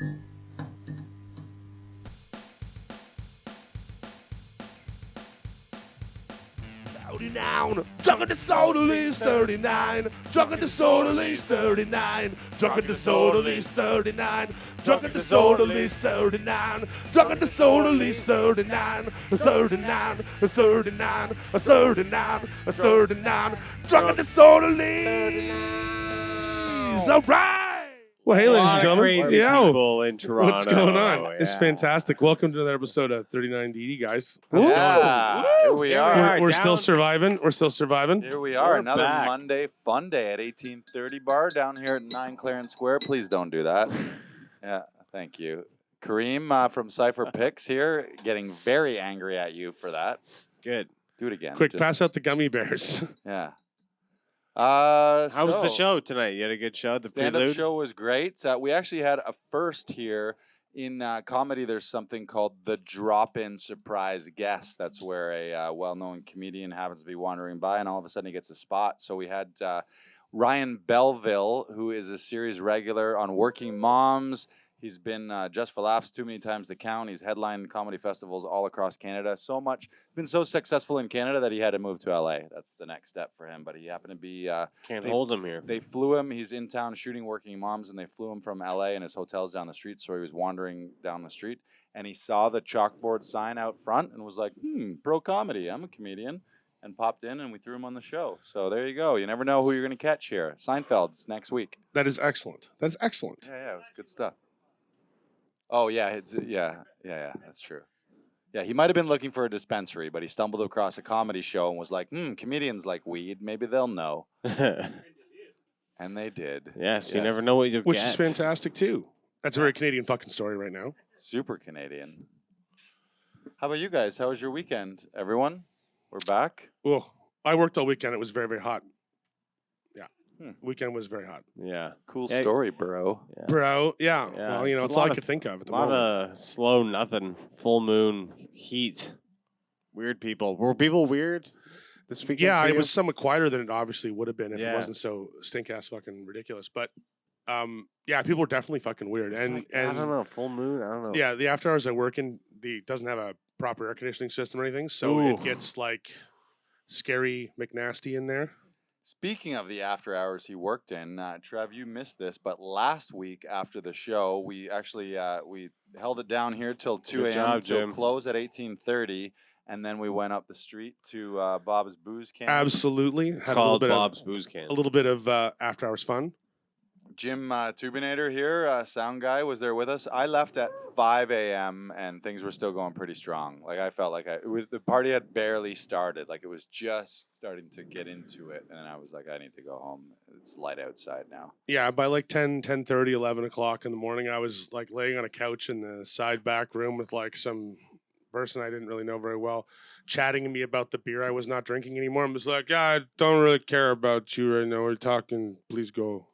39, drunk at disorderlies 39, drunk at disorderlies 39, drunk at disorderlies 39, drunk at disorderlies 39, drunk at disorderlies 39, 39, 39, 39, 39, drunk at disorderlies. All right. Well, hey, ladies and gentlemen. Crazy people in Toronto. What's going on? Yeah. It's fantastic. Welcome to another episode of 39DD, guys. How's it going? Here we are. We're still surviving. We're still surviving. Here we are. We're Another back. Monday fun day at 1830 bar down here at 9 Clarence Square. Please don't do that. Yeah, thank you. Karim from Cifer Pics here, getting very angry at you for that. Good. Do it again. Quick, pass out the gummy bears. Yeah. How was the show tonight? You had a good show? The Stand-up prelude? show was great. We actually had a first here. In comedy, there's something called the drop-in surprise guest. That's where a well-known comedian happens to be wandering by, and all of a sudden he gets a spot. So we had Ryan Belleville, who is a series regular on Working Moms. He's been Just for Laughs too many times to count. He's headlined comedy festivals all across Canada. Been so successful in Canada that he had to move to LA. That's the next step for him. But he happened to be... Can't hold him here. They flew him. He's in town shooting Working Moms, and they flew him from LA, and his hotel's down the street, so he was wandering down the street, and he saw the chalkboard sign out front and was like, pro comedy. I'm a comedian. And popped in, and we threw him on the show. So there you go. You never know who you're going to catch here. Seinfeld's next week. That is excellent. That's excellent. Yeah, it was good stuff. Oh, yeah, that's true. Yeah, he might have been looking for a dispensary, but he stumbled across a comedy show and was like, comedians like weed. Maybe they'll know. And they did. Yes, you never know what you'll Which get. is fantastic, too. That's a very Canadian fucking story right now. Super Canadian. How about you guys? How was your weekend, everyone? We're back. Well, I worked all weekend. It was very, very hot. Yeah. Weekend was very hot. Yeah. Cool story, bro. Yeah. Bro, yeah. Well, it's it's a all I lot could think of at the A lot moment. of slow nothing. Full moon. Heat. Weird people. Were people weird this weekend? Yeah, for it you? was somewhat quieter than it obviously would have been if it Yeah. wasn't so stink-ass fucking ridiculous. But, yeah, people were definitely fucking weird. It's And like, I don't know. Full moon? I don't know. Yeah, the after hours I work in, doesn't have a proper air conditioning system or anything, so it Ooh. gets like scary McNasty in there. Speaking of the after hours he worked in, Trev, you missed this, but last week after the show, we actually we held it down here till 2 Good a.m. job, till Jim. close at 18:30, and then we went up the street to Bob's Booze Can. Absolutely, It's had called Bob's Booze Can. a little bit of after hours fun. Jim Tubinator here, sound guy, was there with us. I left at 5 a.m. and things were still going pretty strong. Like I felt like the party had barely started. Like it was just starting to get into it, and I was like, I need to go home. It's light outside now. Yeah, by like 10:30, 11 o'clock in the morning, I was like laying on a couch in the side back room with like some person I didn't really know very well, chatting to me about the beer I was not drinking anymore. I was like, yeah, I don't really care about you right now. We're talking. Please go.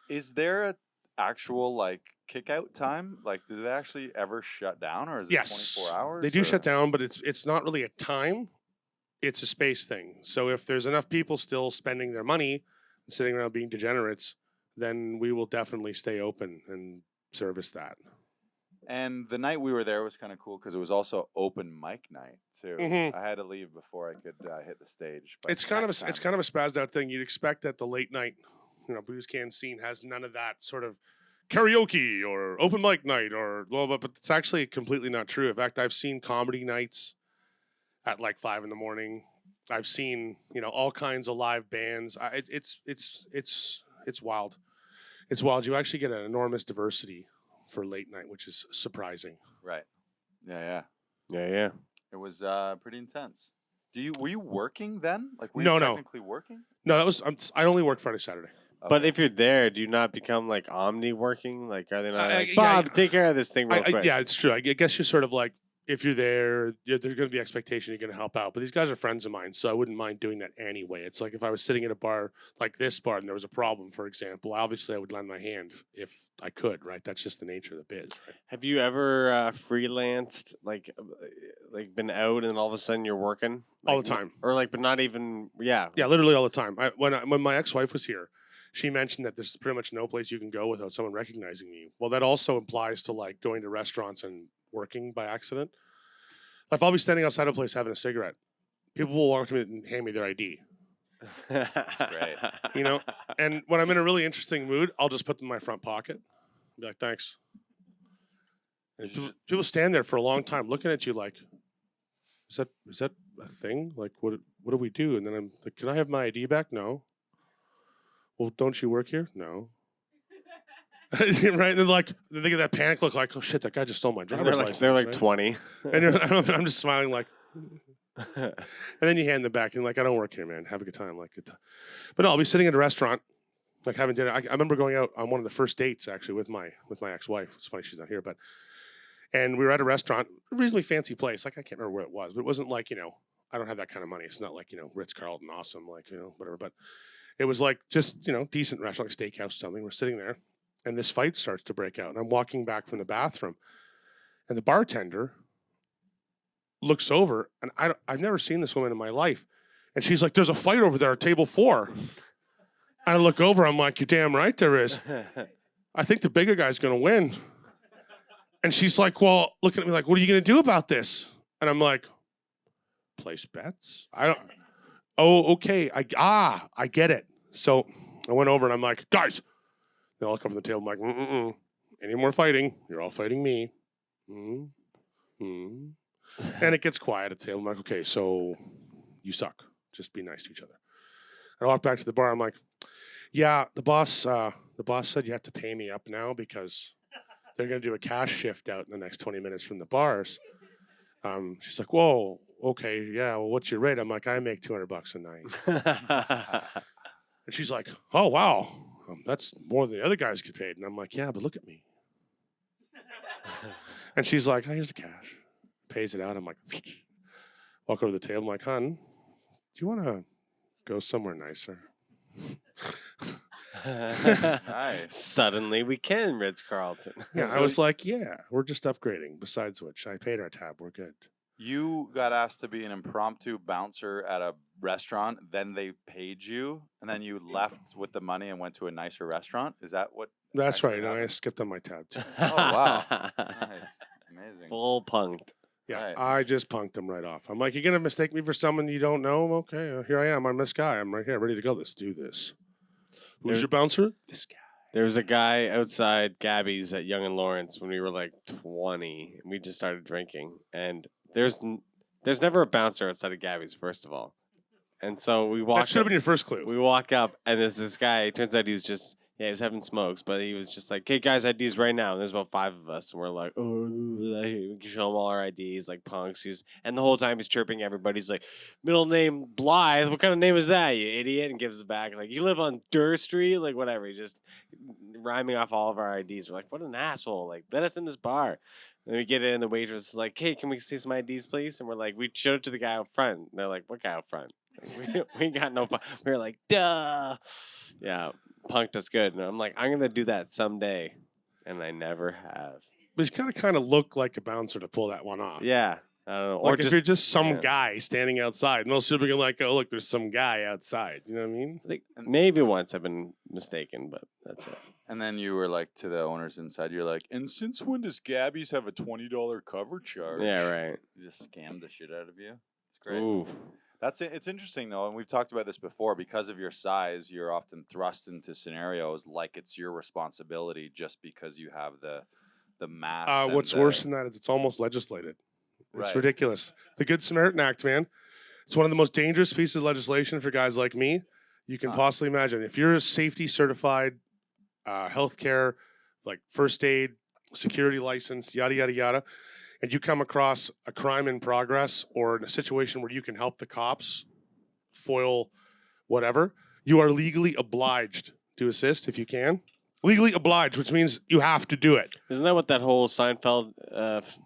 Is there a actual like kick out time? Like, do they actually ever shut down, or is Yes, it 24 hours? they do or- shut down, but it's not really a time. It's a space thing. So if there's enough people still spending their money and sitting around being degenerates, then we will definitely stay open and service that. And the night we were there was kind of cool because it was also open mic night too. Mhm. I had to leave before I could hit the stage. But It's kind of next a, it's time. kind of a spazzed out thing. You'd expect that the late night, booze can scene has none of that sort of karaoke or open mic night or blah blah. But it's actually completely not true. In fact, I've seen comedy nights at like 5 a.m. I've seen all kinds of live bands. It's wild. It's wild. You actually get an enormous diversity for late night, which is surprising. Right. Yeah. Yeah. It was pretty intense. Were you working then? Like, were No, you no. technically working? No, I only work Friday, Saturday. But Okay. if you're there, do you not become like omni working? Like, are they not like, yeah, Bob, take care of this thing real quick? Yeah, it's true. I guess you're sort of like, if you're there, there's going to be expectation you're going to help out. But these guys are friends of mine, so I wouldn't mind doing that anyway. It's like if I was sitting at a bar like this bar and there was a problem, for example, obviously I would lend my hand if I could, right? That's just the nature of the biz, right? Have you ever freelanced, like been out and all of a sudden you're working? All Like, the time. Or like, but not even, yeah. Yeah, literally all the time. When my ex-wife was here, she mentioned that there's pretty much no place you can go without someone recognizing you. Well, that also applies to like going to restaurants and working by accident. If I'll be standing outside a place having a cigarette, people will walk to me and hand me their ID. That's great. You know, and when I'm in a really interesting mood, I'll just put them in my front pocket. Be like, thanks. And people stand there for a long time looking at you like, is that a thing? Like, what do we do? And then I'm like, can I have my ID back? No. Well, don't you work here? No. Right? And then they get that panic look like, oh shit, that guy just stole my driver's license. They're like right? 20. And I'm just smiling like, and then you hand them back and like, I don't work here, man. Have a good time. Like, good time. But no, I'll be sitting at a restaurant, like having dinner. I remember going out on one of the first dates actually with my ex-wife. It's funny she's not here, and we were at a restaurant, a reasonably fancy place. Like I can't remember where it was, but it wasn't like, I don't have that kind of money. It's not like, Ritz-Carlton awesome, like, whatever. But it was like just, decent restaurant, like steakhouse or something. We're sitting there and this fight starts to break out. And I'm walking back from the bathroom and the bartender looks over and I've never seen this woman in my life. And she's like, there's a fight over there at table 4. And I look over, I'm like, you're damn right there is. I think the bigger guy's going to win. And she's like, well, looking at me like, what are you going to do about this? And I'm like, place bets? Oh, okay. I get it. So I went over and I'm like, guys, they all come to the table. I'm like, any more fighting? You're all fighting me. And it gets quiet at the table. I'm like, okay, so you suck. Just be nice to each other. And I walk back to the bar. I'm like, yeah, the boss said you have to pay me up now because they're going to do a cash shift out in the next 20 minutes from the bars. She's like, whoa, okay, yeah, well, what's your rate? I'm like, I make $200 a night. And she's like, oh, wow, that's more than the other guys get paid. And I'm like, yeah, but look at me. And she's like, oh, here's the cash. Pays it out. I'm like, walk over to the table. I'm like, hon, do you want to go somewhere nicer? Nice. Suddenly we can Ritz-Carlton. Yeah, I was like, yeah, we're just upgrading. Besides which, I paid our tab. We're good. You got asked to be an impromptu bouncer at a restaurant, then they paid you, and then you left with the money and went to a nicer restaurant? Is that what? That's right. actually And I happened? skipped on my tab too. Oh, wow. Nice. Amazing. Full punked. Yeah, Right. I just punked him right off. I'm like, you're gonna mistake me for someone you don't know? Okay, here I am. I'm this guy. I'm right here, ready to go. Let's do this. Who's There- your bouncer? This guy. There was a guy outside Gabby's at Young and Lawrence when we were like 20, and we just started drinking. And there's never a bouncer outside of Gabby's, first of all. And so we That walked. should have been your first clue. We walk up, and there's this guy. It turns out he was having smokes, but he was just like, hey, guys, IDs right now. And there's about 5 of us, and we're like, oh, we can show him all our IDs, like punks. And the whole time he's chirping everybody. He's like, middle name Blythe. What kind of name is that, you idiot? And gives it back. Like, you live on Durr Street? Like, whatever. He's just rhyming off all of our IDs. We're like, what an asshole. Like, let us in this bar. And we get in, and the waitress is like, hey, can we see some IDs, please? And we're like, we showed it to the guy out front. And they're like, what guy out front? Like, we got no. We were like, duh. Yeah, punked us good. And I'm like, I'm gonna do that someday, and I never have. But you kind of look like a bouncer to pull that one off. Yeah, I don't know. Like if you're just some yeah. guy standing outside, most people are like, oh, look, there's some guy outside. You know what I mean? Like, maybe once I've been mistaken, but that's it. And then you were like to the owners inside, you're like, and since when does Gabby's have a $20 cover charge? Yeah, right. You just scammed the shit out of you. It's great. Ooh, That's it. It's interesting though, and we've talked about this before. Because of your size, you're often thrust into scenarios like it's your responsibility just because you have the mass. and What's the- worse than that is it's almost legislated. It's Right. ridiculous. The Good Samaritan Act, man. It's one of the most dangerous pieces of legislation for guys like me you can possibly imagine. If you're a safety certified, healthcare, like first aid, security license, yada, yada, yada, and you come across a crime in progress or in a situation where you can help the cops foil whatever, you are legally obliged to assist if you can. Legally obliged, which means you have to do it. isn't that what that whole Seinfeld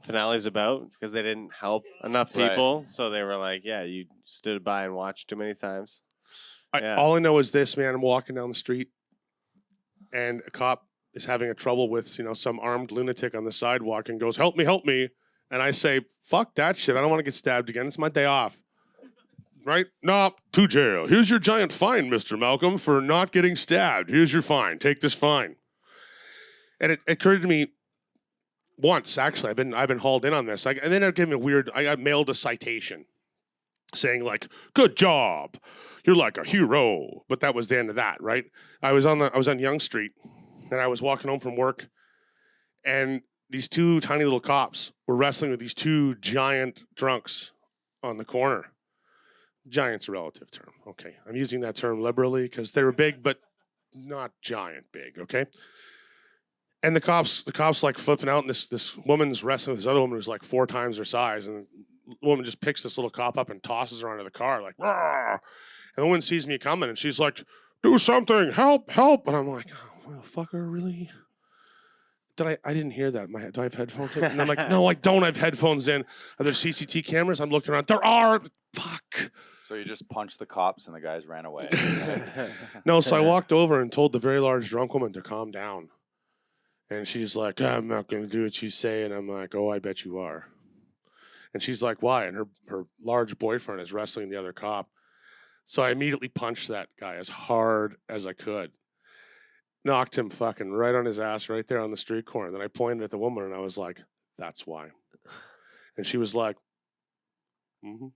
finale is about? Because they didn't help enough Right. people, so they were like, "Yeah, you stood by and watched too many times." Yeah. All I know is this, man. I'm walking down the street, and a cop is having a trouble with some armed lunatic on the sidewalk, and goes, "Help me, help me!" And I say, "Fuck that shit! I don't want to get stabbed again. It's my day off." right? No, to jail. Here's your giant fine, Mr. Malcolm, for not getting stabbed. Here's your fine. Take this fine. And it occurred to me once, actually, I've been hauled in on this. And then it gave me I got mailed a citation saying like, good job. You're like a hero. But that was the end of that, right? I was on Yonge Street and I was walking home from work and these two tiny little cops were wrestling with these two giant drunks on the corner. Giant's a relative term. Okay. I'm using that term liberally because they were big, but not giant big. Okay. And the cops like flipping out, and this woman's wrestling with this other woman who's like 4 times her size, and the woman just picks this little cop up and tosses her onto the car, like, "Rawr!" And the woman sees me coming, and she's like, "Do something, help, help!" And I'm like, "Oh, motherfucker, really? I didn't hear that. Do I have headphones in?" And I'm like, "No, I don't have headphones in. Are there CCTV cameras?" I'm looking around. There are. Fuck. So you just punched the cops and the guys ran away. No, so I walked over and told the very large drunk woman to calm down. And she's like, I'm not going to do what you say. And I'm like, oh, I bet you are. And she's like, why? And her large boyfriend is wrestling the other cop. So I immediately punched that guy as hard as I could. Knocked him fucking right on his ass right there on the street corner. Then I pointed at the woman and I was like, that's why. And she was like, mm-hmm.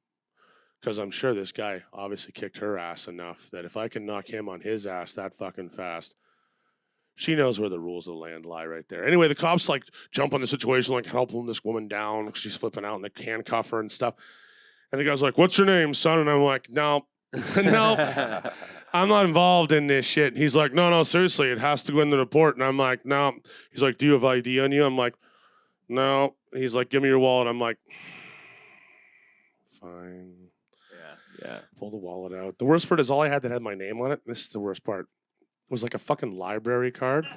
Because I'm sure this guy obviously kicked her ass enough that if I can knock him on his ass that fucking fast, she knows where the rules of the land lie right there. Anyway, the cops like jump on the situation, like helping this woman down. She's flipping out and they handcuff her and stuff. And the guy's like, what's your name, son? And I'm like, no, no, I'm not involved in this shit. And he's like, no, seriously, it has to go in the report. And I'm like, no. He's like, do you have ID on you? I'm like, no. He's like, give me your wallet. I'm like, fine. Yeah. Pull the wallet out. The worst part is all I had that had my name on it. This is the worst part. It was like a fucking library card.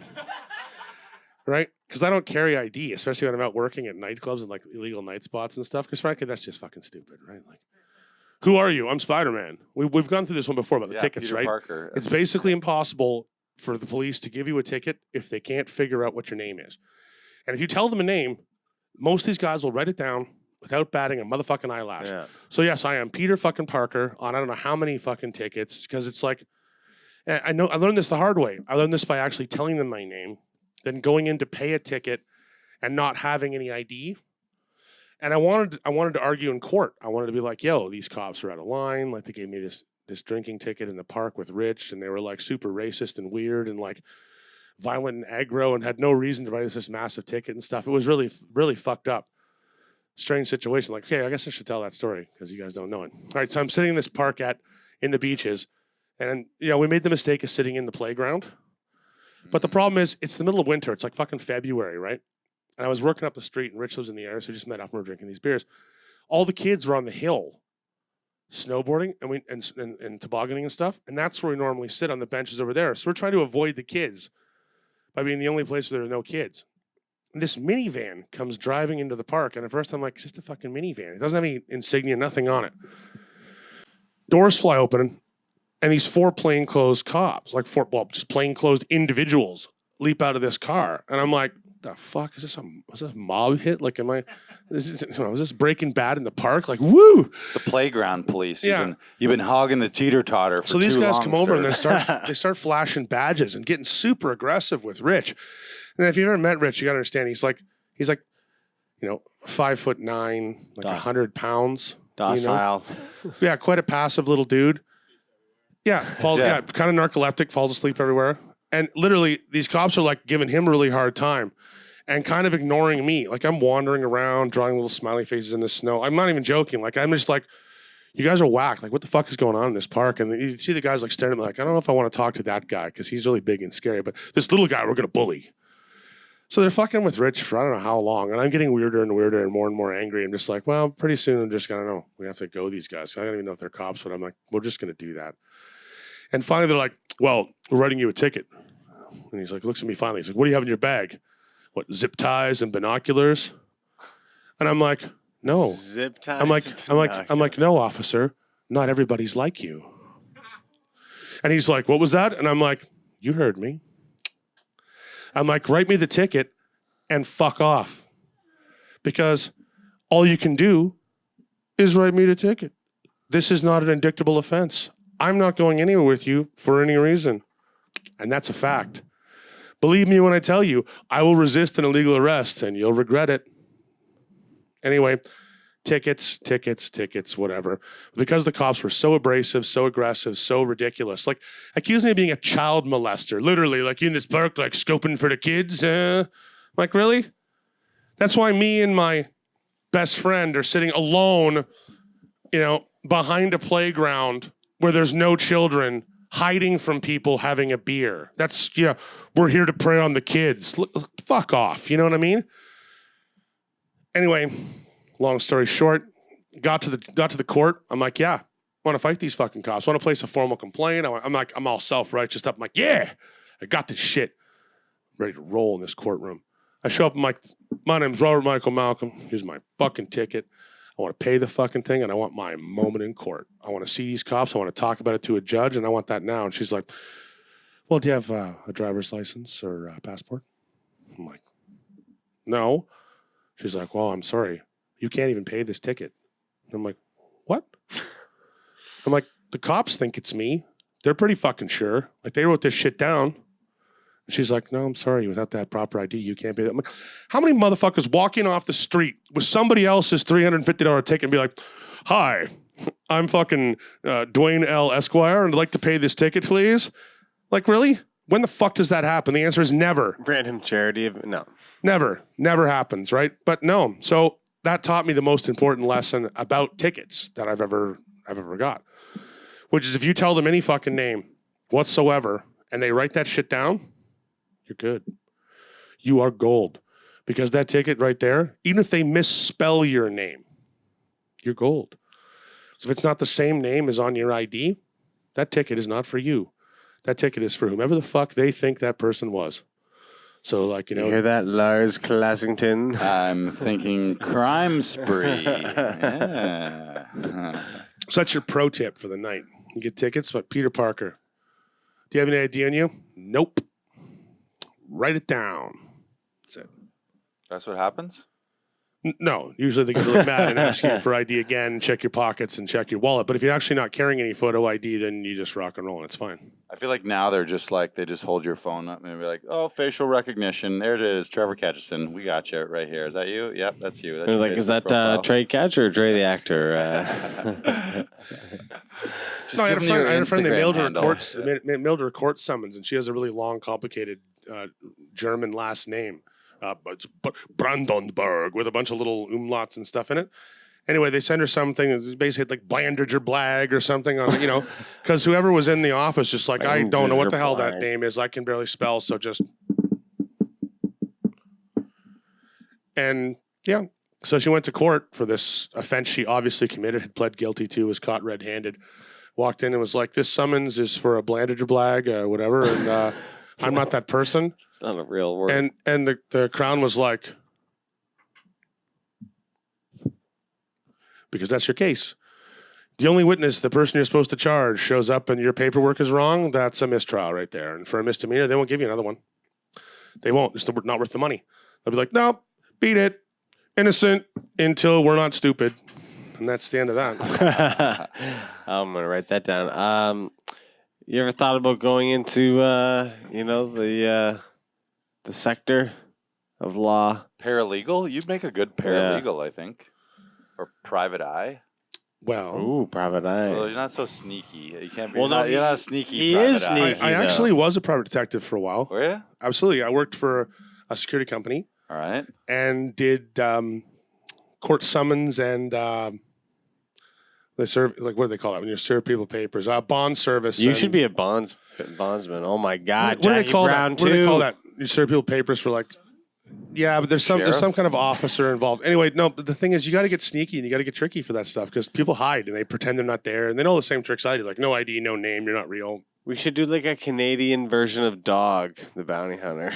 Right? Because I don't carry ID, especially when I'm out working at nightclubs and like illegal night spots and stuff. Because frankly, that's just fucking stupid, right? Like, who are you? I'm Spider-Man. We've gone through this one before about the tickets, Peter right? Parker. It's basically impossible for the police to give you a ticket if they can't figure out what your name is. And if you tell them a name, most of these guys will write it down without batting a motherfucking eyelash. Yeah. So yes, I am Peter fucking Parker on I don't know how many fucking tickets because it's like, I know I learned this the hard way. I learned this by actually telling them my name, then going in to pay a ticket and not having any ID. And I wanted to argue in court. I wanted to be like, yo, these cops are out of line. Like they gave me this drinking ticket in the park with Rich, and they were like super racist and weird and like violent and aggro and had no reason to write us this massive ticket and stuff. It was really, really fucked up. Strange situation. Like, okay, I guess I should tell that story because you guys don't know it. All right, so I'm sitting in this park in the beaches, and we made the mistake of sitting in the playground. But the problem is, it's the middle of winter. It's like fucking February, right? And I was working up the street, and Rich lives in the area, so we just met up and we were drinking these beers. All the kids were on the hill, snowboarding and tobogganing and stuff, and that's where we normally sit on the benches over there. So we're trying to avoid the kids by being the only place where there are no kids. And this minivan comes driving into the park, and at first I'm like, it's just a fucking minivan. It doesn't have any insignia, nothing on it. Doors fly open, and these 4 plainclothes cops, just plainclothes individuals, leap out of this car. And I'm like, the fuck? Is this a mob hit? Like, is this Breaking Bad in the park? Like, woo! It's the playground police. Yeah. You've been hogging the teeter-totter for So these too guys long, come over sir. and they start flashing badges and getting super aggressive with Rich. And if you've ever met Rich, you gotta understand he's like 5'9", like 100 pounds. Docile. Yeah, quite a passive little dude. Yeah, kind of narcoleptic, falls asleep everywhere. And literally, these cops are like giving him a really hard time and kind of ignoring me. Like I'm wandering around, drawing little smiley faces in the snow. I'm not even joking. Like I'm just like, you guys are whacked. Like what the fuck is going on in this park? And you see the guys like staring at me like, I don't know if I want to talk to that guy because he's really big and scary. But this little guy, we're going to bully. So they're fucking with Rich for I don't know how long. And I'm getting weirder and weirder and more angry. I'm just like, well, pretty soon I'm just going to know. We have to go these guys. I don't even know if they're cops, but I'm like, we're just going to do that. And finally they're like, well, we're writing you a ticket. And he's like, looks at me finally. He's like, what do you have in your bag? What, zip ties and binoculars? And I'm like, no. Zip ties. I'm like, no, officer. Not everybody's like you. And he's like, what was that? And I'm like, you heard me. I'm like, write me the ticket and fuck off. Because all you can do is write me the ticket. this is not an indictable offense. I'm not going anywhere with you for any reason. And that's a fact. Believe me when I tell you, I will resist an illegal arrest and you'll regret it. Anyway, tickets, whatever. Because the cops were so abrasive, so aggressive, so ridiculous. Like, accused me of being a child molester. Literally, like, you in this park, like, scoping for the kids. Like, really? That's why me and my best friend are sitting alone, behind a playground where there's no children, hiding from people having a beer. That's, we're here to prey on the kids. Fuck off. You know what I mean? Anyway, long story short, got to the court. I'm like, yeah, I want to fight these fucking cops. I want to place a formal complaint. I'm all self-righteous up. I'm like, yeah, I got this shit. I'm ready to roll in this courtroom. I show up. I'm like, my name's Robert Michael Malcolm. Here's my fucking ticket. I want to pay the fucking thing, and I want my moment in court. I want to see these cops. I want to talk about it to a judge, and I want that now. And she's like, well, do you have a driver's license or a passport? I'm like, no. She's like, well, I'm sorry. You can't even pay this ticket. I'm like, what? I'm like, the cops think it's me. They're pretty fucking sure. Like, they wrote this shit down. And she's like, no, I'm sorry. Without that proper ID, you can't pay that. I'm like, how many motherfuckers walking off the street with somebody else's $350 ticket and be like, hi, I'm fucking Dwayne L. Esquire, and I'd like to pay this ticket, please? Like, really? When the fuck does that happen? The answer is never. Random charity. No. Never happens, right? But no. So that taught me the most important lesson about tickets that I've ever got, which is if you tell them any fucking name whatsoever and they write that shit down, you're good. You are gold. Because that ticket right there, even if they misspell your name, you're gold. So if it's not the same name as on your ID, that ticket is not for you. That ticket is for whomever the fuck they think that person was. So, like, You hear that, Lars Classington? I'm thinking crime spree. Yeah. So that's your pro tip for the night. You get tickets, but Peter Parker. Do you have any ID on you? Nope. Write it down. That's it. That's what happens? No. Usually they get really mad and ask you for ID again, check your pockets and check your wallet. But if you're actually not carrying any photo ID, then you just rock and roll and it's fine. I feel like now they're just like, they just hold your phone up and they're like, oh, facial recognition. There it is. Trevor Ketcheson. We got you right here. Is that you? Yep, that's you. That's They're your like, is Facebook that profile. Trey Catcher or Trey the actor? Just No, I had give a me your friend. They Instagram mailed her a handle. mailed her a court summons, and she has a really long, complicated German last name. But Brandenburg with a bunch of little umlauts and stuff in it. Anyway, they send her something that's basically like Blandiger Blag or something on, because whoever was in the office just like, I don't know what the hell that Blag. name is. I can barely spell, so just. And yeah, so she went to court for this offense she obviously committed, had pled guilty to, was caught red-handed, walked in and was like, this summons is for a Blandiger Blag, whatever, and I'm not that person. It's not a real word. And the Crown was like, because that's your case. The only witness, the person you're supposed to charge, shows up and your paperwork is wrong, that's a mistrial right there. And for a misdemeanor, they won't give you another one. They won't. It's not worth the money. They'll be like, nope, beat it. Innocent until we're not stupid. And that's the end of that. I'm going to write that down. You ever thought about going into, the sector of law? Paralegal? You'd make a good paralegal, I think. Or private eye. Well, Ooh, private eye. Well, you're not so sneaky. You can't be. Well, no, you're not a sneaky. he private is eye. sneaky. I actually was a private detective for a while. Were you? Absolutely. I worked for a security company All right. and did court summons and they serve, like, what do they call it when you serve people papers? Bond service. You and- should be a bondsman. Oh my God, What do they Jackie call Brown that? What do they too. call that? You serve people papers for like. Yeah, but there's some Sheriff? kind of officer involved. Anyway, no, but the thing is, you got to get sneaky and you got to get tricky for that stuff because people hide and they pretend they're not there and they know the same tricks I do, like no ID, no name, you're not real. We should do like a Canadian version of Dog, the bounty hunter.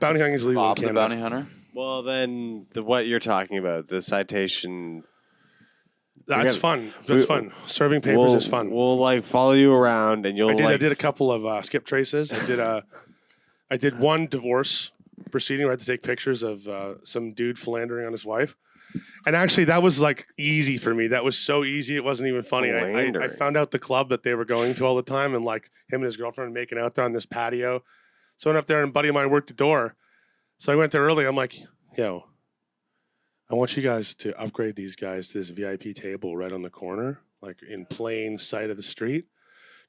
Bounty hunting is legal Bob in the Canada. bounty hunter. Well, then what you're talking about, the citation. That's fun. That's fun. Serving papers is fun. We'll like follow you around, and you'll I did a couple of skip traces. I did one divorce proceeding where I had to take pictures of some dude philandering on his wife. And actually, that was like easy for me. That was so easy. It wasn't even funny. I Philandering. found out the club that they were going to all the time, and like him and his girlfriend were making out there on this patio. So I went up there, and a buddy of mine worked the door. So I went there early. I'm like, yo, I want you guys to upgrade these guys to this VIP table right on the corner, like in plain sight of the street,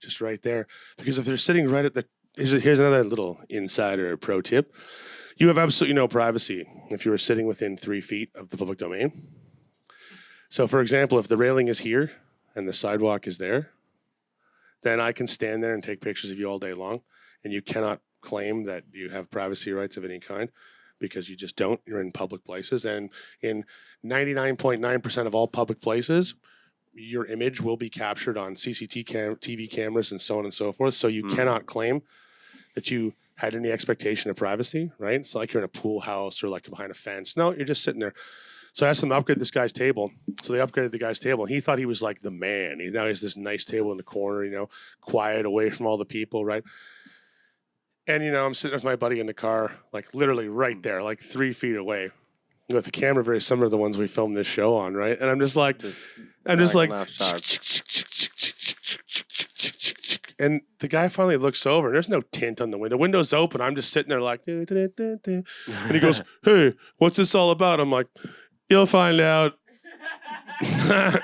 just right there. Because if they're sitting right at the, here's another little insider pro tip. You have absolutely no privacy if you are sitting within 3 feet of the public domain. So, for example, if the railing is here and the sidewalk is there, then I can stand there and take pictures of you all day long, and you cannot claim that you have privacy rights of any kind because you just don't. You're in public places, and in 99.9% of all public places, your image will be captured on CCTV cameras and so on and so forth. So you cannot claim that you had any expectation of privacy, right? It's like you're in a pool house or like behind a fence. No, you're just sitting there. So I asked them to upgrade this guy's table. So they upgraded the guy's table, and he thought he was like the man. Now he has this nice table in the corner, quiet, away from all the people, right? And, I'm sitting with my buddy in the car, like literally right there, like 3 feet away, with the camera very similar to the ones we filmed this show on, right? And I'm just like, and the guy finally looks over, and there's no tint on the window. The window's open. I'm just sitting there like, and he goes, hey, what's this all about? I'm like, you'll find out.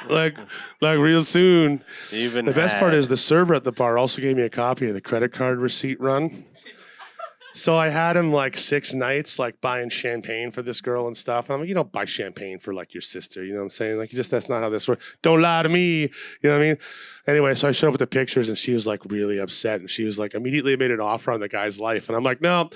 like real soon. The best part is the server at the bar also gave me a copy of the credit card receipt run. So I had him like 6 nights, like buying champagne for this girl and stuff. And I'm like, you don't buy champagne for like your sister. You know what I'm saying? Like, that's not how this works. Don't lie to me. You know what I mean? Anyway, so I showed up with the pictures, and she was like really upset. And she was like, immediately made an offer on the guy's life. And I'm like, no,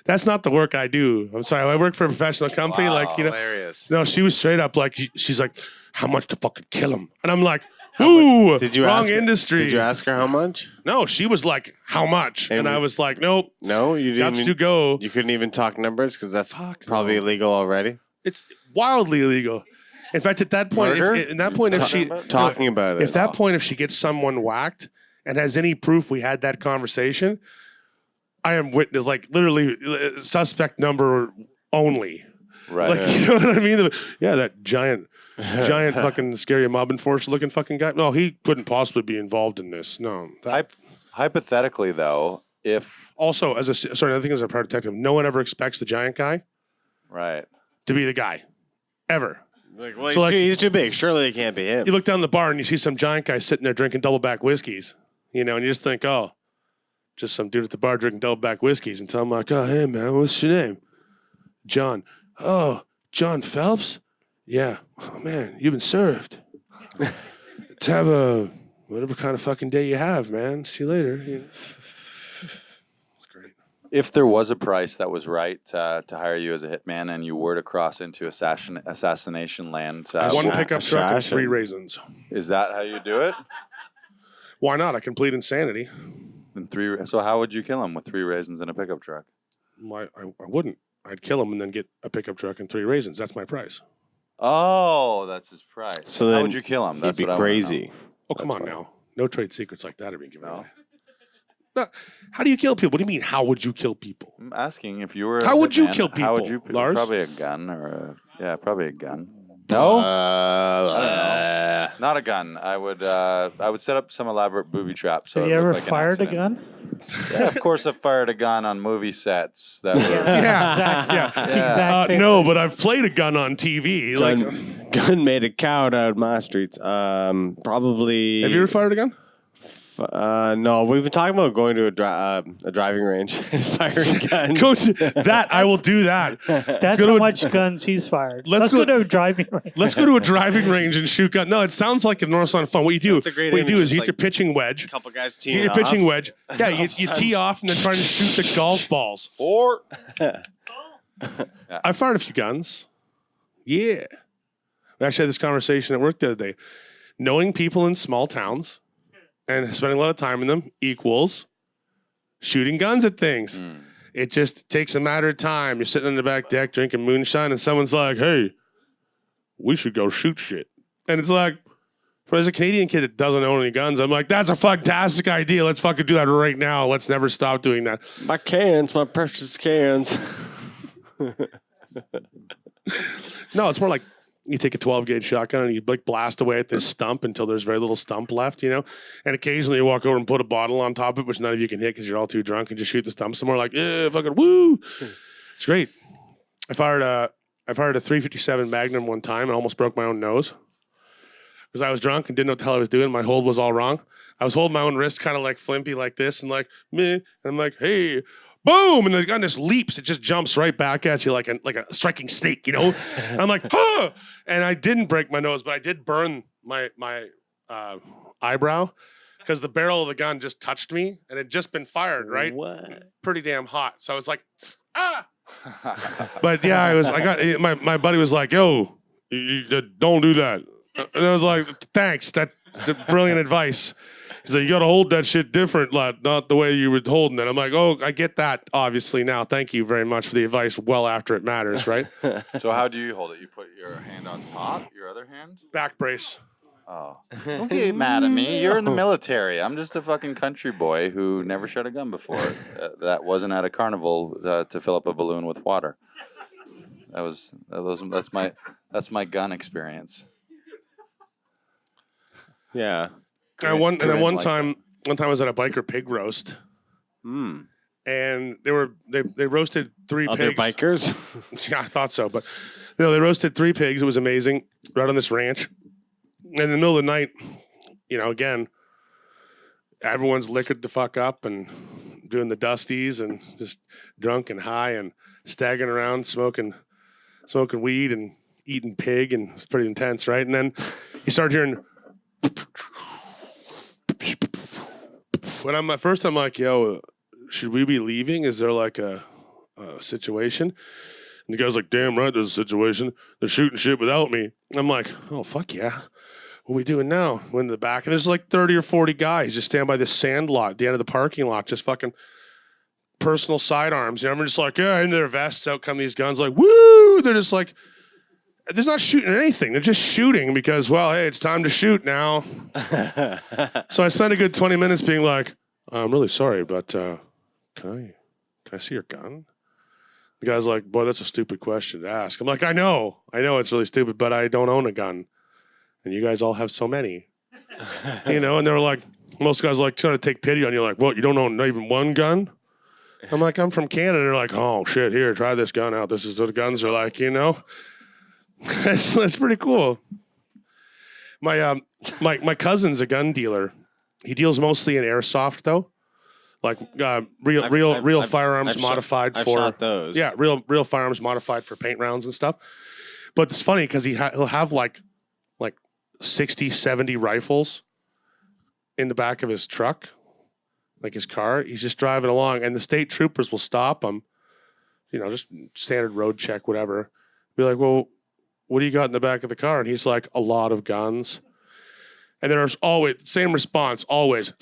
that's not the work I do. I'm sorry. I work for a professional company. Wow, like, hilarious. No, she was straight up like, she's like, how much to fucking kill him? And I'm like, ooh, did you wrong ask her, industry. Did you ask her how much? No, she was like, how much? And I was like, nope. No, you didn't. Got to go. You couldn't even talk numbers because that's probably illegal already. It's wildly illegal. In fact, at that point, if she gets someone whacked and has any proof we had that conversation, I am witness, like literally suspect number only. Right. Like, you know what I mean? Yeah, that giant fucking scary mob enforcer looking fucking guy. No, he couldn't possibly be involved in this. No. Hypothetically, though, if also another thing as a private detective, no one ever expects the giant guy, right, to be the guy, ever. Like, well, he's too big. Surely it can't be him. You look down the bar and you see some giant guy sitting there drinking double back whiskeys, and you just think, oh, just some dude at the bar drinking double back whiskeys, and tell him like, oh, hey man, what's your name? John. Oh, John Phelps? Yeah. Oh, man, you've been served. Let's have whatever kind of fucking day you have, man. See you later. It's great. If there was a price that was right to hire you as a hitman and you were to cross into assassination land. One pickup truck and 3 raisins. Is that how you do it? Why not? I can plead insanity. And so how would you kill him with 3 raisins and a pickup truck? I wouldn't. I'd kill him and then get a pickup truck and 3 raisins. That's my price. Oh, that's his price. So then how would you kill him? That's he'd be what crazy. Oh, come on now. No trade secrets like that are being given away. No. How do you kill people? What do you mean, how would you kill people? I'm asking if you were How would you kill people, How would you, Lars? Probably a gun probably a gun. No? I don't know. Not a gun. I would set up some elaborate booby trap. So have you ever fired a gun? Yeah, of course I've fired a gun on movie sets. That were, Exactly. No, but I've played a gun on TV. Gun made a cow out of my streets. Probably. Have you ever fired a gun? No, we've been talking about going to a driving range and firing guns. Go to that. I will do that. That's how much guns he's fired. Let's go to a driving range. Let's go to a driving range and shoot guns. No, it sounds like an enormous amount of fun. What you do is you get your pitching wedge. A couple guys teeing off. Your pitching wedge. Yeah, you tee off and then trying to shoot the golf balls. I fired a few guns. Yeah. We actually had this conversation at work the other day. Knowing people in small towns and spending a lot of time in them equals shooting guns at things. It just takes a matter of time. You're sitting on the back deck drinking moonshine and someone's like, hey, we should go shoot shit. And it's like, as a Canadian kid that doesn't own any guns, I'm like, that's a fantastic idea. Let's fucking do that right now. Let's never stop doing that. My cans, my precious cans. No, it's more like, you take a 12 gauge shotgun and you like blast away at this stump until there's very little stump left, and occasionally you walk over and put a bottle on top of it, which none of you can hit because you're all too drunk, and just shoot the stump somewhere like, yeah, fucking woo. It's great. I fired a 357 Magnum one time and almost broke my own nose because I was drunk and didn't know what the hell I was doing. My hold was all wrong. I was holding my own wrist kind of like flimpy like this and like, meh. And I'm like, hey, boom. And the gun just leaps. It just jumps right back at you like a striking snake, I'm like, huh. And I didn't break my nose, but I did burn my eyebrow because the barrel of the gun just touched me and it had just been fired, right? What? Pretty damn hot. So I was like, ah. But yeah, my buddy was like, yo, you don't do that. And I was like, thanks. That's brilliant advice. He's like, you got to hold that shit different, not the way you were holding it. I'm like, oh, I get that, obviously, now. Thank you very much for the advice well after it matters, right? So how do you hold it? You put your hand on top, your other hand? Back brace. Oh. Don't get mad at me. You're in the military. I'm just a fucking country boy who never shot a gun before. That wasn't at a carnival to fill up a balloon with water. That's my gun experience. Yeah. And one time I was at a biker pig roast. And they roasted 3 Other pigs. bikers? Yeah, I thought so, but they roasted 3 pigs. It was amazing, right on this ranch. And in the middle of the night, again, everyone's liquored the fuck up and doing the dusties and just drunk and high and staggering around, smoking weed and eating pig, and it's pretty intense, right? And then you start hearing. When I'm like, yo, should we be leaving? Is there like a situation? And the guy's like, damn right, there's a situation. They're shooting shit without me. And I'm like, oh, fuck yeah. What are we doing now? We're in the back. And there's like 30 or 40 guys just stand by this sand lot at the end of the parking lot, just fucking personal sidearms. I'm just like, yeah, in their vests, out come these guns, like, woo! They're just like, they're not shooting anything. They're just shooting because, well, hey, it's time to shoot now. So I spent a good 20 minutes being like, I'm really sorry, but can I see your gun? The guy's like, boy, that's a stupid question to ask. I'm like, I know it's really stupid, but I don't own a gun. And you guys all have so many. And they were like, most guys like trying to take pity on you, like, what, you don't own not even one gun? I'm like, I'm from Canada. They're like, oh, shit, here, try this gun out. This is what the guns are like, That's pretty cool. My cousin's a gun dealer. He deals mostly in airsoft though, like real firearms modified I've for shot those. Yeah, real firearms modified for paint rounds and stuff. But it's funny because he'll have like 60, 70 rifles in the back of his truck, like his car. He's just driving along, and the state troopers will stop him. Just standard road check, whatever. Be like, well, what do you got in the back of the car? And he's like, a lot of guns. And there's always, same response, always.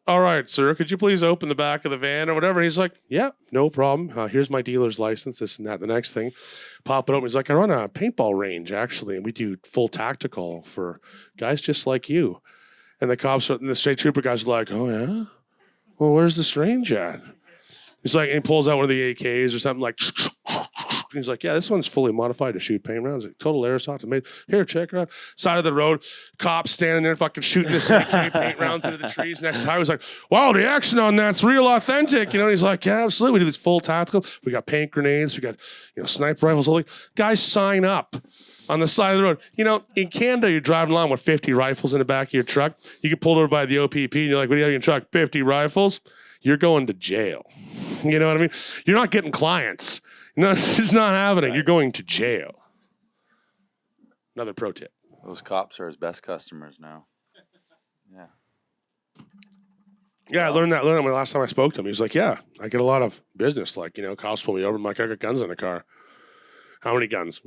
All right, sir, could you please open the back of the van or whatever? And he's like, yeah, no problem. Here's my dealer's license, this and that. The next thing, pop it open. He's like, I run a paintball range, actually, and we do full tactical for guys just like you. And the cops and the state trooper guys are like, oh, yeah? Well, where's this range at? He's like, and he pulls out one of the AKs or something like, he's like, yeah, this one's fully modified to shoot paint rounds. Like, total airsoft. Here, check it out. Side of the road, cops standing there fucking shooting this AK paint rounds into the trees next to the highway. He's like, wow, the action on that's real authentic. He's like, yeah, absolutely. We do this full tactical. We got paint grenades. We got, sniper rifles. All guys sign up on the side of the road. In Canada, you're driving along with 50 rifles in the back of your truck. You get pulled over by the OPP and you're like, what do you have in your truck? 50 rifles? You're going to jail. You know what I mean? You're not getting clients. No, it's not happening. You're going to jail. Another pro tip. Those cops are his best customers now. Yeah. Yeah, I learned that when the last time I spoke to him. He was like, yeah, I get a lot of business. Like, cops pull me over. I'm like, I got guns in the car. How many guns?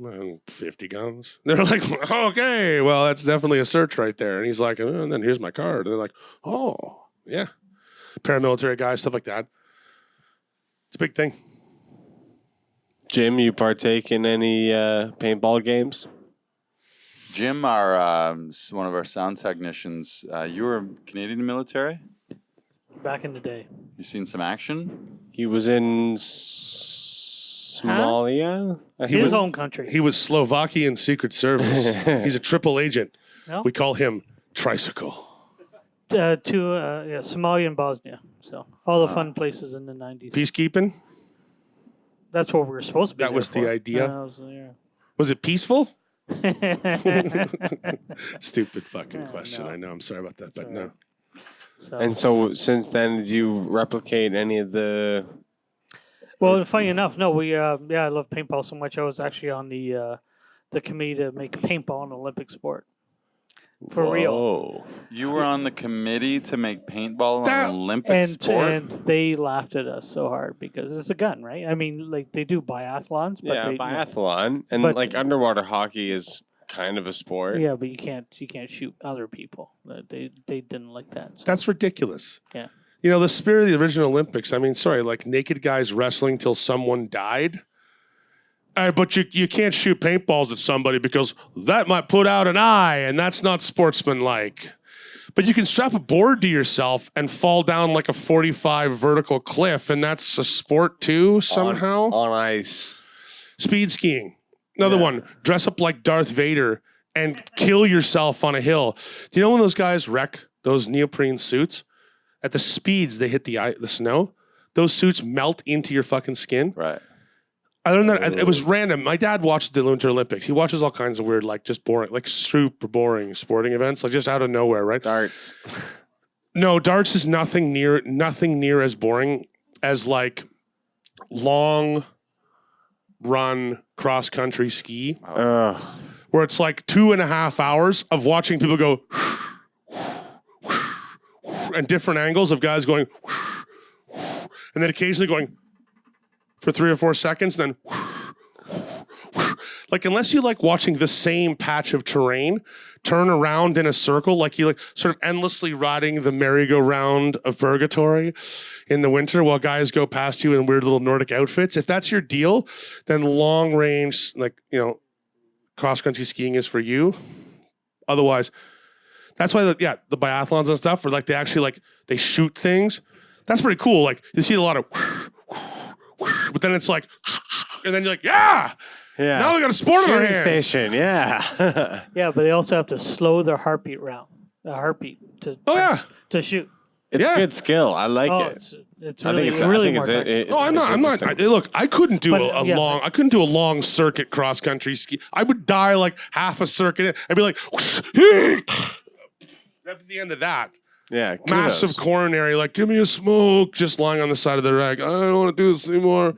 50 guns. They're like, okay, well, that's definitely a search right there. And he's like, and then here's my card. And they're like, oh, yeah. Paramilitary guys, stuff like that. It's a big thing. Jim, you partake in any paintball games? Jim, one of our sound technicians, you were Canadian military? Back in the day. You seen some action? He was in Somalia? His home country. He was Slovakian Secret Service. He's a triple agent. No? We call him Tricycle. Somalia and Bosnia. So all the fun places in the 90s. Peacekeeping? That's what we were supposed to be. That was the idea? Yeah. Was it peaceful? So, Stupid fucking question. no. I know. I'm sorry about that, but no. And so since then, did you replicate any of the... well, funny enough, no, I love paintball so much. I was actually on the committee to make paintball an Olympic sport. For real. Whoa. You were on the committee to make paintball an Olympic sport? And they laughed at us so hard because it's a gun, right? I mean, like they do biathlons, but Yeah, biathlon. And but- like underwater hockey is kind of a sport. Yeah, but you can't shoot other people. They didn't like that. So. That's ridiculous. Yeah. You know, the spirit of the original Olympics, I mean, sorry, like naked guys wrestling till someone died. But you can't shoot paintballs at somebody because that might put out an eye, and that's not sportsmanlike. But you can strap a board to yourself and fall down like a 45 vertical cliff, and that's a sport too, somehow. On ice. Speed skiing. Another one, dress up like Darth Vader and kill yourself on a hill. Do you know when those guys wreck those neoprene suits? At the speeds they hit the snow, those suits melt into your fucking skin. Right. I learned that it was random. My dad watches the Winter Olympics. He watches all kinds of weird, like just boring, like super boring sporting events, like just out of nowhere, right? Darts. No, darts is nothing near as boring as like long run cross country ski, where it's like 2.5 hours of watching people go and different angles of guys going and then occasionally going for 3 or 4 seconds, and then like unless you like watching the same patch of terrain turn around in a circle, like you like sort of endlessly riding the merry-go-round of purgatory in the winter while guys go past you in weird little Nordic outfits. If that's your deal, then long range, like, you know, cross-country skiing is for you. Otherwise, that's why the biathlons and stuff where like they actually like they shoot things. That's pretty cool. Like you see a lot of but then it's like and then you're like, yeah. Now we got a sport on our Shooting hands. station, yeah. Yeah, but they also have to slow their heartbeat to shoot. It's Yeah. good skill. I like Oh, it. it's I really think it's, really I think more it's, technical. it's, No, I'm not. I'm not. interesting. Look, I couldn't do But, I couldn't do a long circuit cross country ski. I would die like half a circuit. I'd be like, at the end of that, Yeah, kudos. massive coronary, like, give me a smoke, just lying on the side of the rack. I don't want to do this anymore.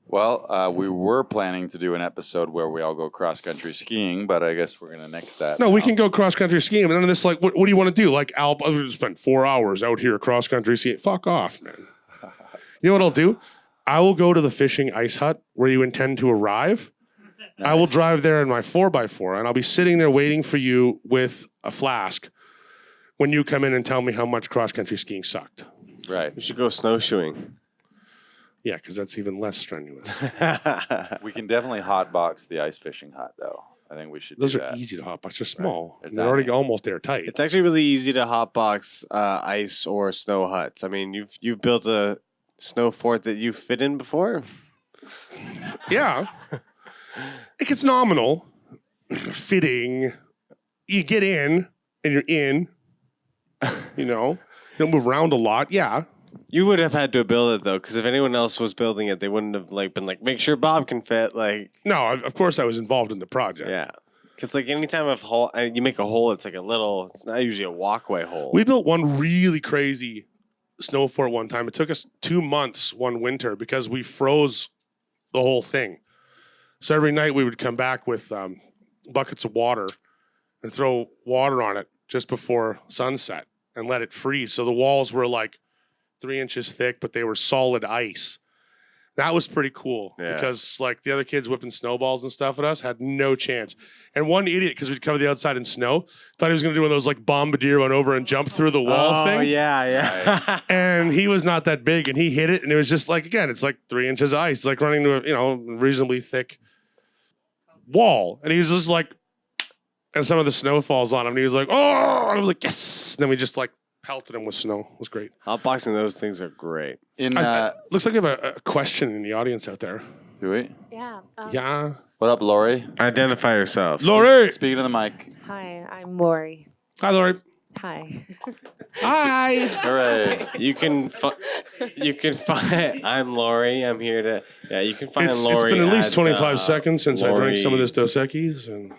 Well, we were planning to do an episode where we all go cross-country skiing, but I guess we're going to nix that. No, we now. can go cross country skiing. And then this, like, what do you want to do? Like, I'm going to spend 4 hours out here cross country skiing. Fuck off, man. You know what I'll do? I will go to the fishing ice hut where you intend to arrive. I will drive there in my 4x4, and I'll be sitting there waiting for you with a flask when you come in and tell me how much cross country skiing sucked. Right. We should go snowshoeing. Yeah, because that's even less strenuous. We can definitely hotbox the ice fishing hut, though. I think we should Those do are that. easy to hot box. They're small. Right. And they're already almost airtight. It's actually really easy to hotbox ice or snow huts. I mean, you've built a snow fort that you fit in before. Yeah. It gets nominal. Fitting. You get in, and you're in. You know? You don't move around a lot. Yeah. You would have had to build it though, because if anyone else was building it, they wouldn't have like been like, make sure Bob can fit. Like, No, of course I was involved in the project. yeah, because like anytime you make a hole, it's like a little. It's not usually a walkway hole. We built one really crazy snow fort one time. It took us 2 months one winter because we froze the whole thing. So every night we would come back with buckets of water and throw water on it just before sunset and let it freeze. So the walls were like 3 inches thick, but they were solid ice. That was pretty cool because like the other kids whipping snowballs and stuff at us had no chance. And one idiot, because we'd cover the outside in snow, thought he was going to do one of those like bombardier went over and jump through the wall thing. Oh yeah. And he was not that big, and he hit it, and it was just like, again, it's like 3 inches of ice. It's like running to a reasonably thick wall. And he was just like, and some of the snow falls on him, and he was like, oh, and I was like, yes. And then we just like pelted him with snow. It was great. Hotboxing those things are great. In Looks like we have a question in the audience out there. Do we? Yeah. Yeah. What up, Lori? Identify yourself. Lori. Speaking to the mic. Hi, I'm Lori. Hi, Lori. Hi. Hi. Hooray. You can find. I'm Lori. I'm here to. Yeah, you can find Lori. It's been at least at, 25 seconds since I drank some of Lori- this Dos Equis, and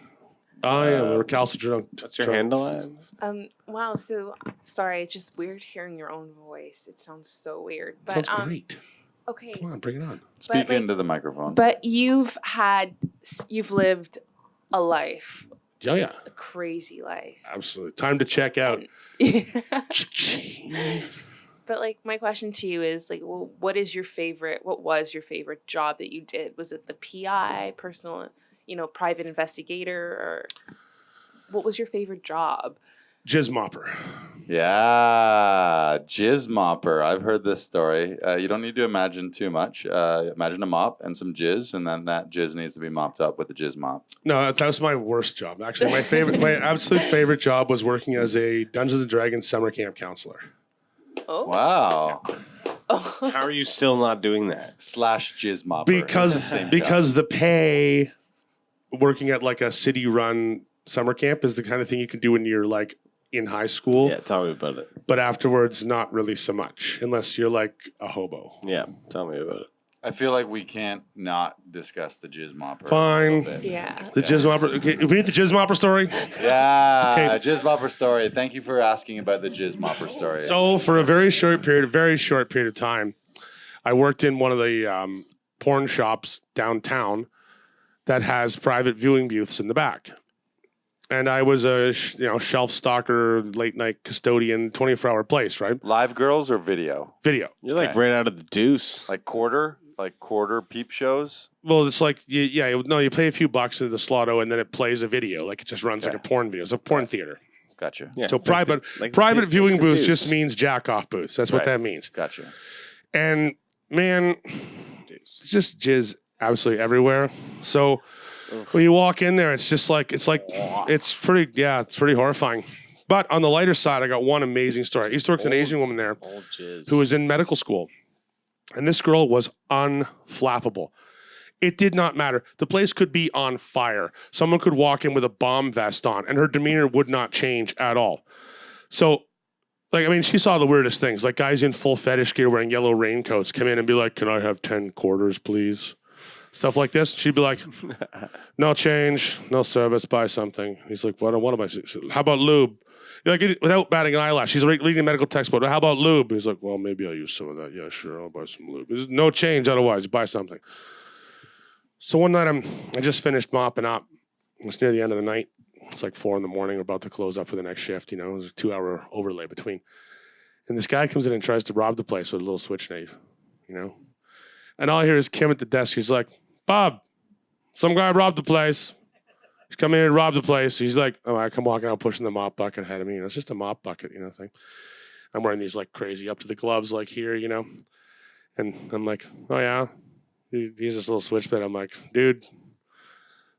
I am a recalcitrant. What's your handle at? Wow. So sorry. It's just weird hearing your own voice. It sounds so weird. But Sounds great. okay. Come on, bring it on. Speak like- into the microphone. But you've lived a life, Yeah, yeah. a crazy life. Absolutely. Time to check out. But like my question to you is like, well, what was your favorite job that you did? Was it the PI, personal, private investigator, or what was your favorite job? Jizz mopper. Yeah, jizz mopper. I've heard this story. You don't need to imagine too much. Imagine a mop and some jizz, and then that jizz needs to be mopped up with the jizz mop. No, that was my worst job. Actually, my absolute favorite job was working as a Dungeons and Dragons summer camp counselor. Oh. Wow. Oh. How are you still not doing that? / jizz mopper. It's the same Because job. the pay working at like a city run summer camp is the kind of thing you can do when you're like in high school. Yeah, tell me about it. But afterwards, not really so much, unless you're like a hobo. Yeah, tell me about it. I feel like we can't not discuss the jizz mopper. Fine. A little bit. Yeah. The jizz mopper. Okay, we need the jizz mopper story. Yeah, Okay. jizz mopper story. Thank you for asking about the jizz mopper story. So for a very short period of time, I worked in one of the porn shops downtown that has private viewing booths in the back. And I was a shelf stalker, late night custodian, 24-hour place, right? Live girls or video? Video. You're like Okay. right out of the deuce. Like quarter peep shows? Well, it's like you pay a few bucks into the slotto and then it plays a video, like it just runs like a porn video. It's a porn theater. Gotcha. Yeah, So it's like the- like the private deuce- viewing like the booths deuce. just means jack off booths. That's what Right. that means. Gotcha. And man, it's just jizz absolutely everywhere. So when you walk in there, it's pretty horrifying. But on the lighter side, I got one amazing story. I used to work with an Asian woman there Old jizz. who was in medical school. And this girl was unflappable. It did not matter. The place could be on fire. Someone could walk in with a bomb vest on and her demeanor would not change at all. So, she saw the weirdest things. Like guys in full fetish gear wearing yellow raincoats come in and be like, "Can I have 10 quarters, please?" Stuff like this. She'd be like, "No change, no service, buy something." He's like, "What am I? How about lube?" You're like, without batting an eyelash. She's reading a medical textbook. "How about lube?" He's like, "Well, maybe I'll use some of that." "Yeah, sure, I'll buy some lube." There's no change otherwise, buy something. So one night I just finished mopping up. It's near the end of the night. It's like 4 a.m. We're about to close up for the next shift. There's a 2-hour overlay between. And this guy comes in and tries to rob the place with a little switch knife, And all I hear is Kim at the desk. He's like, "Bob, some guy robbed the place. He's coming here to rob the place." He's like, "Oh, I come walking out pushing the mop bucket ahead of me. It's just a mop bucket, thing." I'm wearing these like crazy up to the gloves like here, And I'm like, "Oh, yeah." He uses this little switch bit. I'm like, "Dude,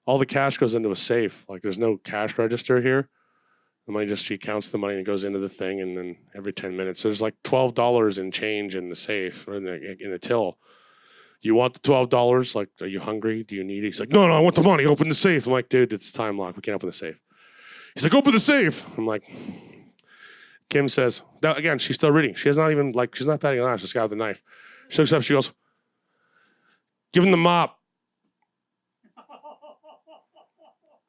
all the cash goes into a safe. Like there's no cash register here. The money she counts the money and it goes into the thing. And then every 10 minutes, there's like $12 in change in the safe or in the till. You want the $12? Like, are you hungry? Do you need it?" He's like, No, I want the money. Open the safe." I'm like, "Dude, it's time lock. We can't open the safe." He's like, "Open the safe." I'm like, Kim says, now, again, she's still reading. She's not batting an eye. She's got the knife. She looks up, she goes, "Give him the mop."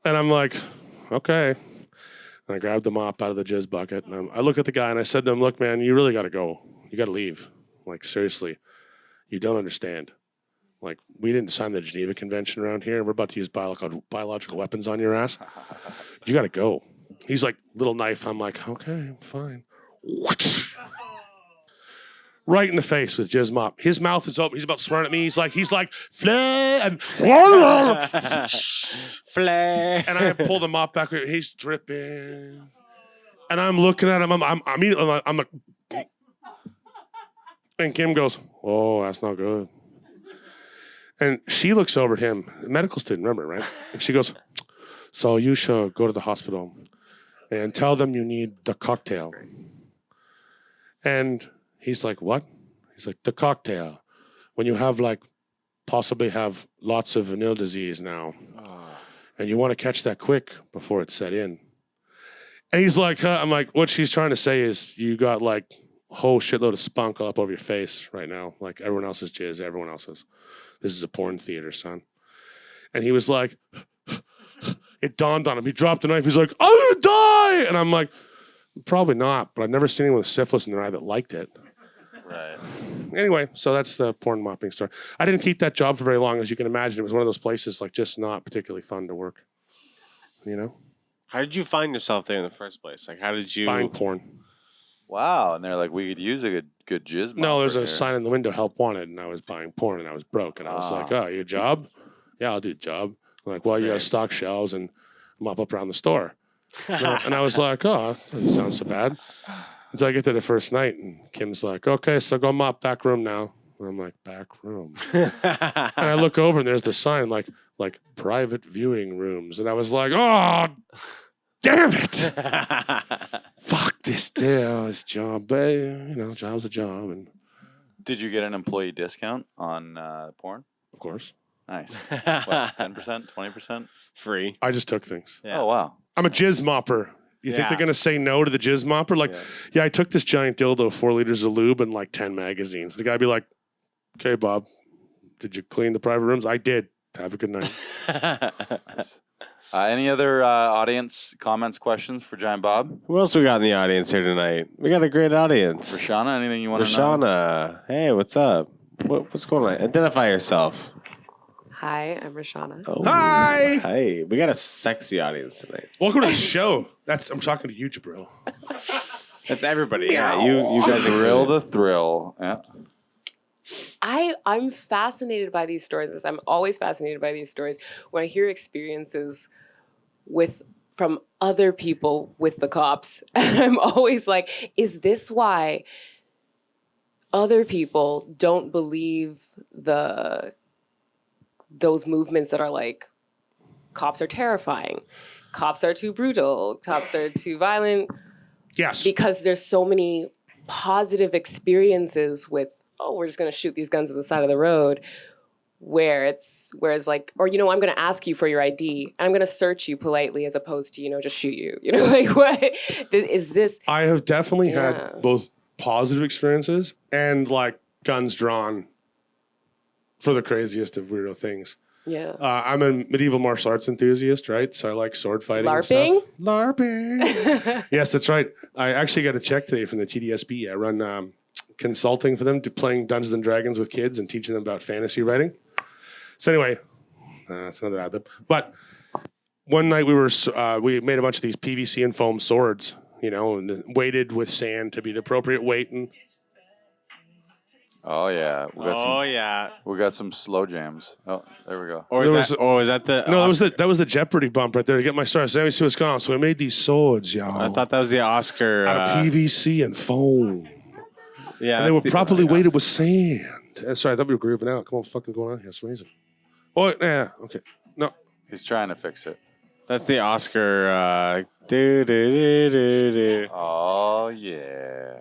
And I'm like, "Okay." And I grabbed the mop out of the jizz bucket. And I look at the guy and I said to him, "Look, man, you really got to go. You got to leave. Like, seriously, you don't understand. Like, we didn't sign the Geneva Convention around here. We're about to use biological weapons on your ass. You got to go." He's like, "Little knife." I'm like, "Okay, fine." Right in the face with jizz mop. His mouth is open. He's about swearing at me. He's like, "Flare!" And Flare. and I pull the mop back. He's dripping. And I'm looking at him. I'm like, and Kim goes, "Oh, that's not good." And she looks over at him, a medical student, remember, right? And she goes, "So you should go to the hospital and tell them you need the cocktail." And he's like, "What?" He's like, "The cocktail. When you have like possibly have lots of vanilla disease now. And you want to catch that quick before it's set in. And he's like, I'm like, what she's trying to say is you got like a whole shitload of spunk all up over your face right now. Like everyone else's jizz, everyone else's. This is a porn theater, son. And he was like, it dawned on him. He dropped the knife. He's like, I'm going to die. And I'm like, probably not. But I've never seen anyone with syphilis in their eye that liked it. Right. Anyway, so that's the porn mopping story. I didn't keep that job for very long. As you can imagine, it was one of those places like just not particularly fun to work. You know? How did you find yourself there in the first place? Like, how did you... Buying porn. Wow. And they're like, we could use a good jizz. No, there's mopper a here. sign in the window, help wanted, and I was buying porn and I was broke. And I was like, oh, you a job? Yeah, I'll do a job. I'm like, well, you gotta stock shelves and mop up around the store. And I was like, oh, that doesn't sound so bad. Until I get to the first night, and Kim's like, okay, so go mop back room now. And I'm like, back room? And I look over, and there's the sign, like private viewing rooms. And I was like, oh, damn it. Fuck this deal, this job. But, you know, job's a job. And Did you get an employee discount on porn? of course, Nice. What, 10%, 20%? Free. I just took things. Yeah. Oh, wow. I'm a jizz mopper. You think Yeah. they're going to say no to the jizz mopper? Like, yeah, I took this giant dildo, 4 liters of lube, and like 10 magazines. The guy be like, okay, Bob, did you clean the private rooms? I did. Have a good night. Nice. Any other audience comments, questions for Giant Bob? Who else we got in the audience here tonight? We got a great audience. Rashana, anything you want to know? Rashana. Hey, what's up? What's going on? Identify yourself. Hi, I'm Rashana. Oh. Hi. Hey, we got a sexy audience tonight. Welcome to the show. I'm talking to you, Jabril. That's everybody. Yeah, you guys are Thrill real. the thrill. Yeah. I'm fascinated by these stories. I'm always fascinated by these stories when I hear experiences from other people with the cops. I'm always like, is this why other people don't believe those movements that are like, cops are terrifying, cops are too brutal, cops are too violent? Yes. Because there's so many positive experiences with, oh, we're just going to shoot these guns on the side of the road, whereas like, or, I'm going to ask you for your ID and I'm going to search you politely as opposed to, just shoot you, like what is this? I have definitely Yeah. had both positive experiences and like guns drawn for the craziest of weirdo things. Yeah. I'm a medieval martial arts enthusiast, right? So I like sword fighting and LARPing? stuff. LARPing. Yes, that's right. I actually got a check today from the TDSB. I run consulting for them to playing Dungeons and Dragons with kids and teaching them about fantasy writing. So anyway, that's another ad lib. But one night we made a bunch of these PVC and foam swords, and weighted with sand to be the appropriate weight. And Oh, yeah. Yeah. We got some slow jams. Oh, there we go. Or There is that the? no, that was the Jeopardy bump right there to get my start. So let me see what's going on. So we made these swords, y'all, I thought that was the Oscar. out of PVC and foam. Yeah. And they were that's the- properly weighted with sand. Sorry, I thought we were grooving out. Come on, fucking going on here. It's amazing. Oh, yeah. Okay. No. He's trying to fix it. That's the Oscar. Do do do do do. Oh, yeah.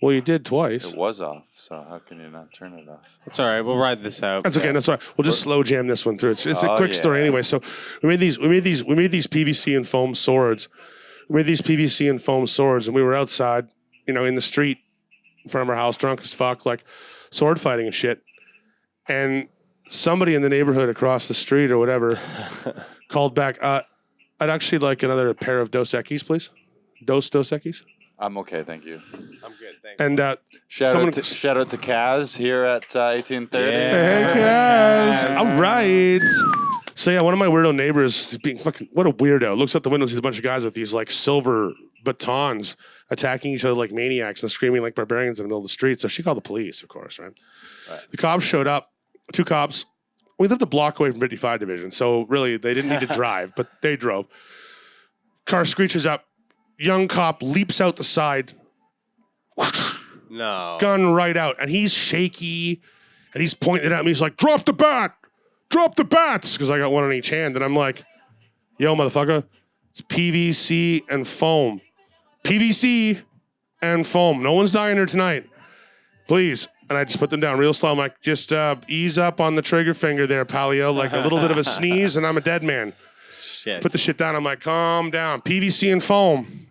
Well, you did twice. It was off, so how can you not turn it off? It's all right. We'll ride this out. That's okay. That's all right. We'll just slow jam this one through. It's a Oh, quick story yeah. anyway. So we made these PVC and foam swords. We made these PVC and foam swords, and we were outside, in the street in front of our house, drunk as fuck, like sword fighting and shit. And somebody in the neighborhood across the street or whatever called back. I'd actually like another pair of Dos Equis, please. Dos Equis. I'm okay, thank you. I'm good. Thanks. And Shout Someone- out to Kaz here at 1830. Yeah. heck yes. Yes. All right. So yeah, one of my weirdo neighbors, being fucking what a weirdo, looks out the window, sees a bunch of guys with these like silver batons attacking each other like maniacs and screaming like barbarians in the middle of the street. So she called the police, of course, right? The cops showed up, 2 cops. We lived a block away from 55 Division, so really they didn't need to drive, but they drove. Car screeches up. Young cop leaps out the side, No. gun right out, and he's shaky, and he's pointing at me. He's like, "Drop the bat! Drop the bats!" Because I got one on each hand, and I'm like, "Yo, motherfucker, It's PVC and foam. PVC and foam. No one's dying here tonight. Please. And I just put them down real slow. I'm like, just ease up on the trigger finger there, Palio. Like a little bit of a sneeze, and I'm a dead man. Shit. Put the shit down. I'm like, calm down. PVC and foam.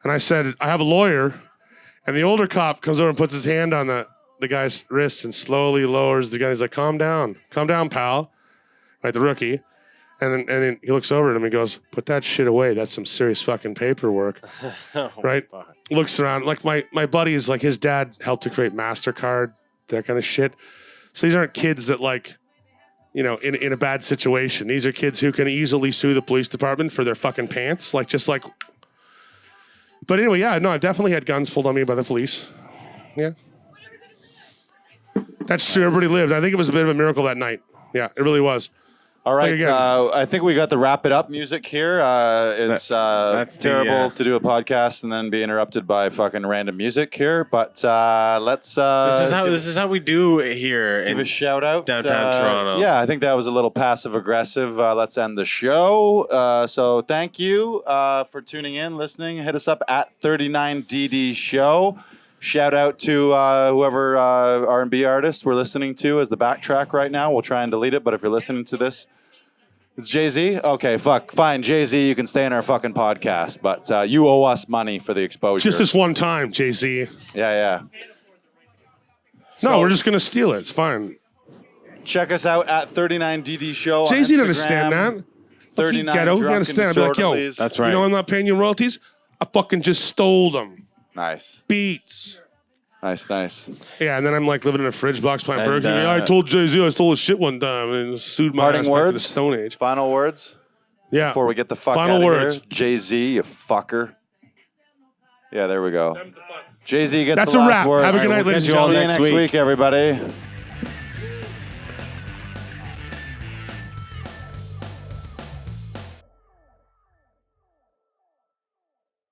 And I said, I have a lawyer. And the older cop comes over and puts his hand on the guy's wrist and slowly lowers the gun. He's like, calm down, pal. Right, the rookie. And then he looks over at him and goes, put that shit away. That's some serious fucking paperwork. Right? Looks around. Like my buddy is like, his dad helped to create MasterCard, that kind of shit. So these aren't kids that like, you know, in a bad situation. These are kids who can easily sue the police department for their fucking pants. Like, just like. But anyway, yeah, no, I've definitely had guns pulled on me by the police. Yeah. That's true. Everybody lived. I think it was a bit of a miracle that night. Yeah, it really was. All right, again. I think we got the wrap it up music here. It's that's terrible to do a podcast and then be interrupted by fucking random music here. But let's. This is how we do it here. Give a shout out. Downtown Toronto. Yeah, I think that was a little passive aggressive. Let's end the show. So thank you for tuning in, listening. Hit us up at 39DD Show. Shout out to whoever R&B artist we're listening to as the backtrack right now. We'll try and delete it, but if you're listening to this, it's Jay-Z? Okay, fine. Jay-Z, you can stay in our fucking podcast, but you owe us money for the exposure. Just this one time, Jay-Z. Yeah. No, we're just going to steal it. It's fine. Check us out at 39DD Show Jay-Z on didn't understand that. 39 ghetto. He Drunken understand. I'd be like, yo, Disorderlies. That's right. You know I'm not paying you royalties? I fucking just stole them. Nice. Beats. Nice. Yeah, and then I'm like living in a fridge box playing And, Burger King. Yeah, I told Jay-Z I stole his shit one time and sued my Parting ass back to the words? Stone Age. Final words Yeah. before we get the fuck Final out of words. here. Jay-Z, you fucker. Yeah, there we go. Jay-Z gets That's the a last word. word. Have a good night, ladies and See you gentlemen. next week, everybody.